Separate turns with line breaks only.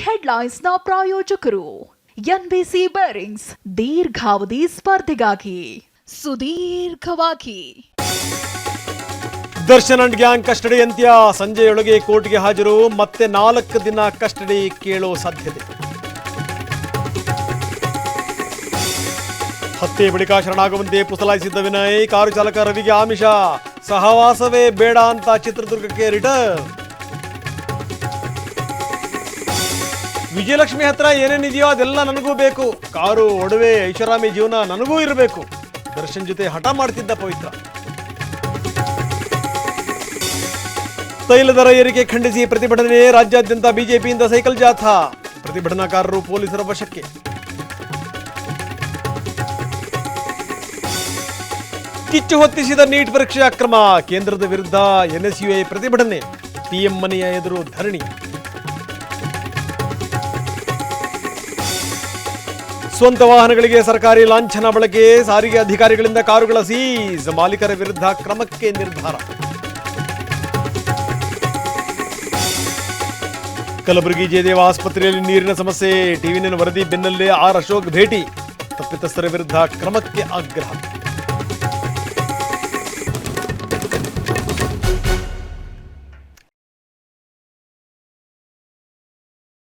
ಹೆಡ್ಲೈನ್ಸ್ನ ಪ್ರಾಯೋಜಕರು NBC bearings ದೀರ್ಘಾವಧಿ ಸ್ಪರ್ಧೆಗಾಗಿ ಸುದೀರ್ಘವಾಗಿ.
ದರ್ಶನ್ ಅಂಡ್ ಗ್ಯಾಂಗ್ ಕಸ್ಟಡಿ ಅಂತ್ಯ. ಸಂಜೆಯೊಳಗೆ ಕೋರ್ಟ್ಗೆ ಹಾಜರು. ಮತ್ತೆ 4 ದಿನ ಕಸ್ಟಡಿ ಕೇಳೋ ಸಾಧ್ಯತೆ. ಹತ್ಯೆ ಬಳಿಕ ಶರಣಾಗುವಂತೆ ಪುಸಲಾಯಿಸಿದ್ದ ವಿನಯ್. ಕಾರು ಚಾಲಕ ರವಿಗೆ ಆಮಿಷ. ಸಹವಾಸವೇ ಬೇಡ ಅಂತ ಚಿತ್ರದುರ್ಗಕ್ಕೆ ರಿಟರ್ನ್. ವಿಜಯಲಕ್ಷ್ಮಿ ಹತ್ರ ಏನೇನಿದೆಯೋ ಅದೆಲ್ಲ ನನಗೂ ಬೇಕು. ಕಾರು, ಒಡವೆ, ಐಷಾರಾಮಿ ಜೀವನ ನನಗೂ ಇರಬೇಕು. ದರ್ಶನ್ ಜೊತೆ ಹಠ ಮಾಡ್ತಿದ್ದ ಪವಿತ್ರ. ತೈಲ ದರ ಏರಿಕೆ ಖಂಡಿಸಿ ಪ್ರತಿಭಟನೆ. ರಾಜ್ಯಾದ್ಯಂತ ಬಿಜೆಪಿಯಿಂದ ಸೈಕಲ್ ಜಾಥಾ. ಪ್ರತಿಭಟನಾಕಾರರು ಪೊಲೀಸರ ವಶಕ್ಕೆ. ಕಿಚ್ಚು ಹೊತ್ತಿಸಿದ ನೀಟ್ ಪರೀಕ್ಷೆ ಅಕ್ರಮ. ಕೇಂದ್ರದ ವಿರುದ್ಧ ಎನ್ಎಸ್ಯುಐ ಪ್ರತಿಭಟನೆ. ಪಿಎಂ ಮನೆಯ ಎದುರು ಧರಣಿ. ಸ್ವಂತ ವಾಹನಗಳಿಗೆ ಸರ್ಕಾರಿ ಲಾಂಛನ ಬಳಕೆ. ಸಾರಿಗೆ ಅಧಿಕಾರಿಗಳಿಂದ ಕಾರುಗಳ ಸೀಸ್. ಮಾಲೀಕರ ವಿರುದ್ಧ ಕ್ರಮಕ್ಕೆ ನಿರ್ಧಾರ. ಕಲಬುರಗಿ ಜಯದೇವ ಆಸ್ಪತ್ರೆಯಲ್ಲಿ ನೀರಿನ ಸಮಸ್ಯೆ. ಟಿವಿ9 ವರದಿ ಬೆನ್ನಲ್ಲೇ ಆರ್ ಅಶೋಕ್ ಭೇಟಿ. ತಪ್ಪಿತಸ್ಥರ ವಿರುದ್ಧ ಕ್ರಮಕ್ಕೆ ಆಗ್ರಹ.